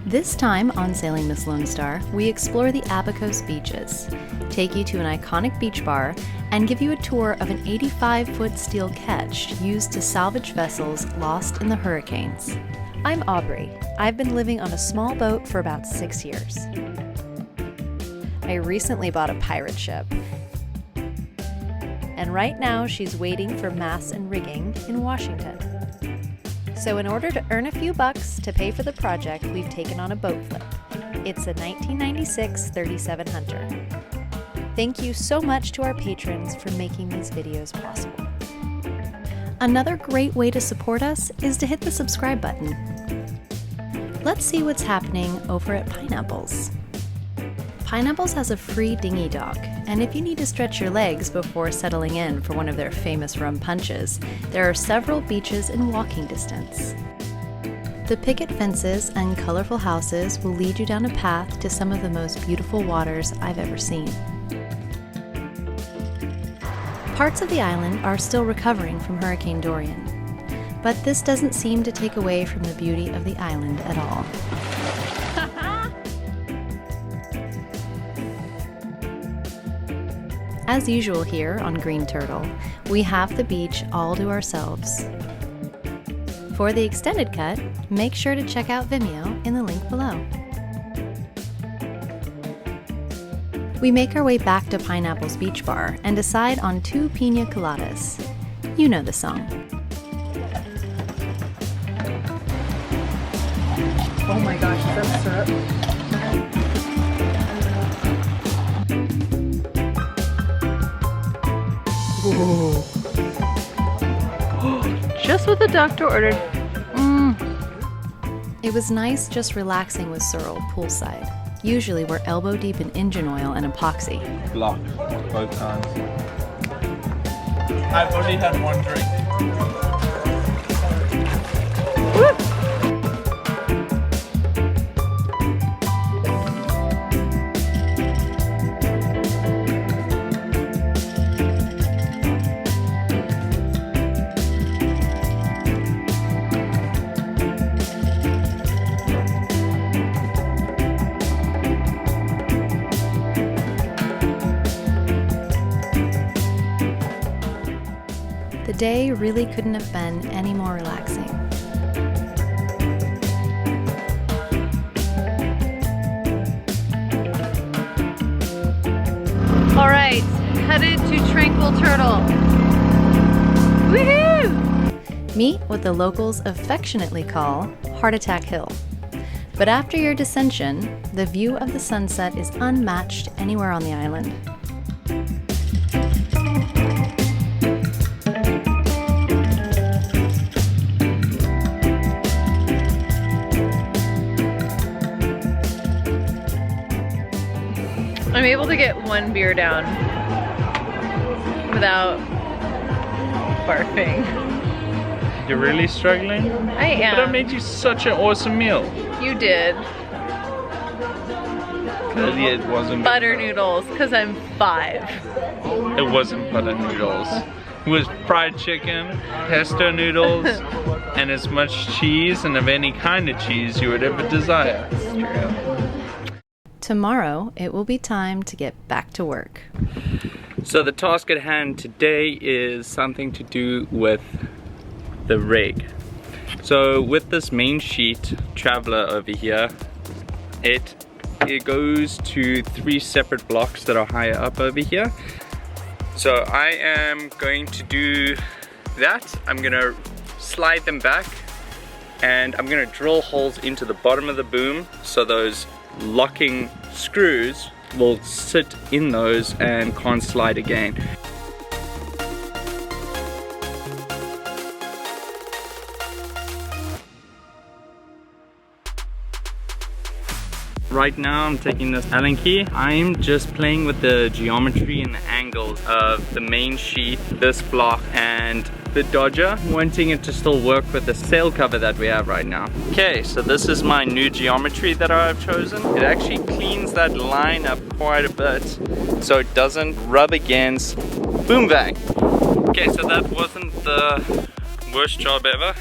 This time on Sailing Miss Lone Star, we explore the Abacos beaches, take you to an iconic beach bar, and give you a tour of an 85-foot steel ketch used to salvage vessels lost in the hurricanes. I'm Aubrey. I've been living on a small boat for about 6 years. I recently bought a pirate ship, and right now she's waiting for masts and rigging in Washington. So in order to earn a few bucks to pay for the project, we've taken on a boat flip. It's a 1996 37 Hunter. Thank you so much to our patrons for making these videos possible. Another great way to support us is to hit the subscribe button. Let's see what's happening over at Pineapples. Pineapples has a free dinghy dock, and if you need to stretch your legs before settling in for one of their famous rum punches, there are several beaches in walking distance. The picket fences and colorful houses will lead you down a path to some of the most beautiful waters I've ever seen. Parts of the island are still recovering from Hurricane Dorian, but this doesn't seem to take away from the beauty of the island at all. As usual here on Green Turtle, we have the beach all to ourselves. For the extended cut, make sure to check out Vimeo in the link below. We make our way back to Pineapples Beach Bar and decide on 2 pina coladas. You know the song. Oh my gosh, is that syrup? Ooh. Just what the doctor ordered. It was nice just relaxing with Cyril poolside. Usually we're elbow deep in engine oil and epoxy. Blocked both times. I've only had one drink. The day really couldn't have been any more relaxing. All right, headed to Tranquil Turtle. Woohoo! Meet what the locals affectionately call Heart Attack Hill. But after your descension, the view of the sunset is unmatched anywhere on the island. I'm able to get one beer down without barfing. You're really struggling? I am. But I made you such an awesome meal. You did. It wasn't Butter noodles, because I'm 5. It wasn't butter noodles. It was fried chicken, pesto noodles, and as much cheese and of any kind of cheese you would ever desire. It's true. Tomorrow, it will be time to get back to work. So the task at hand today is something to do with the rig. So with this main sheet traveler over here, it goes to 3 separate blocks that are higher up over here. So I am going to do that. I'm gonna slide them back and I'm gonna drill holes into the bottom of the boom so those locking screws will sit in those and can't slide again. Right now I'm taking this Allen key. I'm just playing with the geometry and the angles of the main sheet, this block, and the Dodger, wanting it to still work with the sail cover that we have right now. Okay, so this is my new geometry that I've chosen. It actually cleans that line up quite a bit so it doesn't rub against boom bang. Okay, so that wasn't the worst job ever.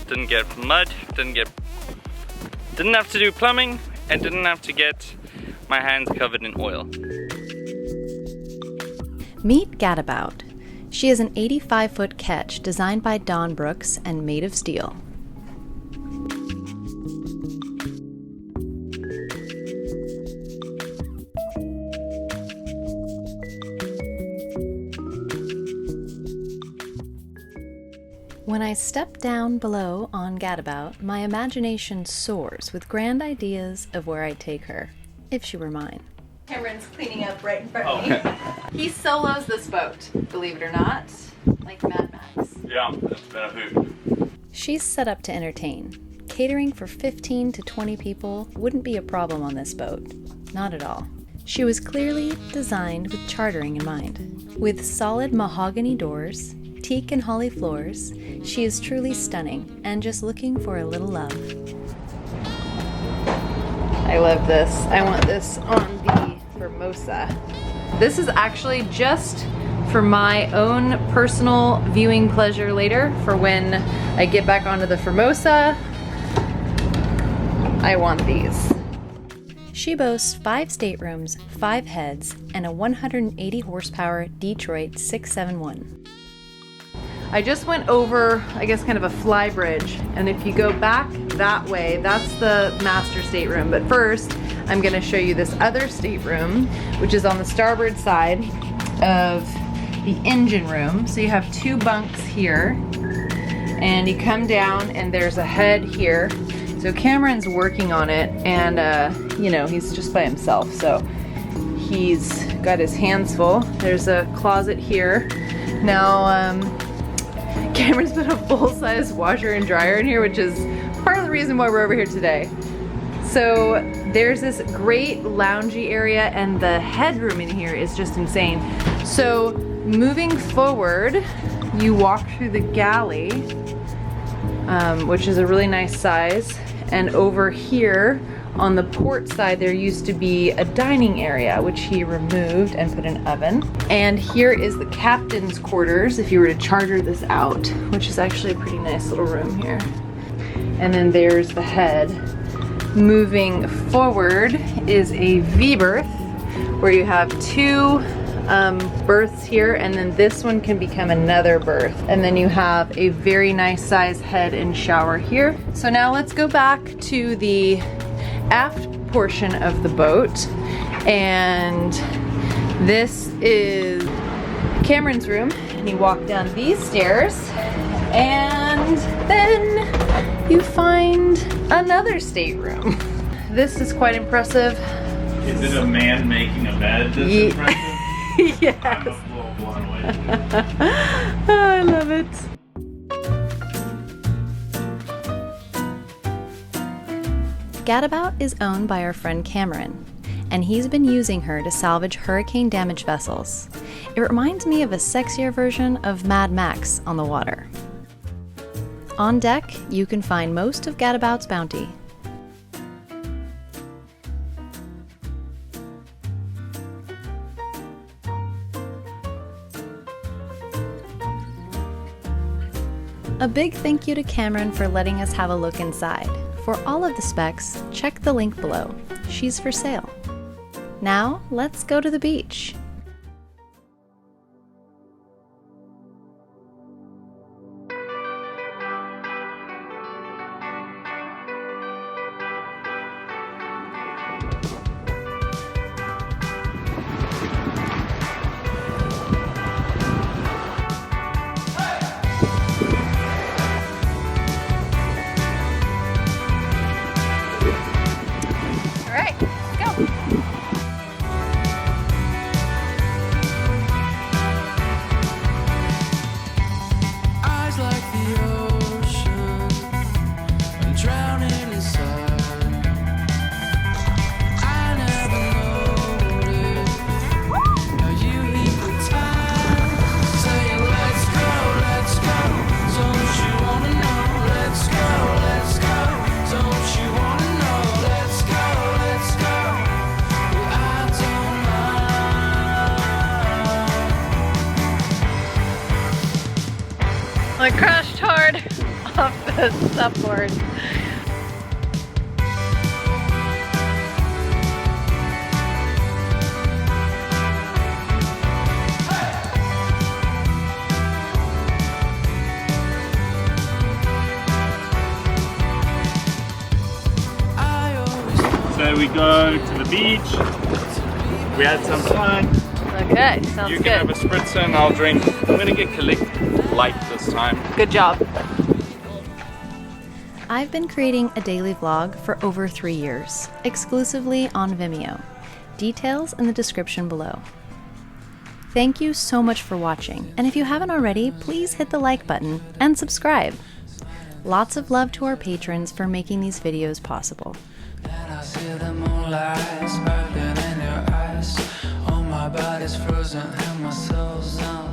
Didn't get mud, didn't get Didn't have to do plumbing and didn't have to get my hands covered in oil. Meet Gadabout. She is an 85-foot ketch designed by Don Brooks and made of steel. When I step down below on Gadabout, my imagination soars with grand ideas of where I'd take her, if she were mine. Cameron's cleaning up right in front of me. He solos this boat, believe it or not, like Mad Max. Yeah, that's been a hoot. She's set up to entertain. Catering for 15 to 20 people wouldn't be a problem on this boat. Not at all. She was clearly designed with chartering in mind. With solid mahogany doors, teak and holly floors, she is truly stunning and just looking for a little love. I love this. I want this on the Formosa. This is actually just for my own personal viewing pleasure later, for when I get back onto the Formosa. I want these. She boasts 5 staterooms, 5 heads, and a 180 horsepower Detroit 671. I just went over, I guess, kind of a fly bridge, and if you go back that way, that's the master stateroom. But first, I'm gonna show you this other stateroom, which is on the starboard side of the engine room. So you have 2 bunks here, and you come down and there's a head here. So Cameron's working on it, and you know, he's just by himself, so he's got his hands full. There's a closet here. Now, Cameron's put a full-size washer and dryer in here, which is part of the reason why we're over here today. So there's this great loungy area, and the headroom in here is just insane. So moving forward, you walk through the galley, which is a really nice size. And over here on the port side, there used to be a dining area, which he removed and put an oven. And here is the captain's quarters if you were to charter this out, which is actually a pretty nice little room here. And then there's the head. Moving forward is a V-berth, where you have 2 berths here, and then this one can become another berth. And then you have a very nice size head and shower here. So now let's go back to the aft portion of the boat, and this is Cameron's room, and you walk down these stairs, and then you find another stateroom. This is quite impressive. Is it a man making a bed that's impressive? Yes. I'm a little blown away. I love it. Gadabout is owned by our friend Cameron, and he's been using her to salvage hurricane-damaged vessels. It reminds me of a sexier version of Mad Max on the water. On deck, you can find most of Gadabout's bounty. A big thank you to Cameron for letting us have a look inside. For all of the specs, check the link below. She's for sale. Now, let's go to the beach. I crashed hard off the supboard. So we go to the beach, we had some fun. Okay, sounds You good. can have a spritzer and I'll drink. I'm gonna get Collect Light this time. Good job. I've been creating a daily vlog for over 3 years, exclusively on Vimeo. Details in the description below. Thank you so much for watching, and if you haven't already, please hit the like button and subscribe. Lots of love to our patrons for making these videos possible. And I see the moonlight sparkling in your eyes. Oh, my body's frozen and my soul's numb.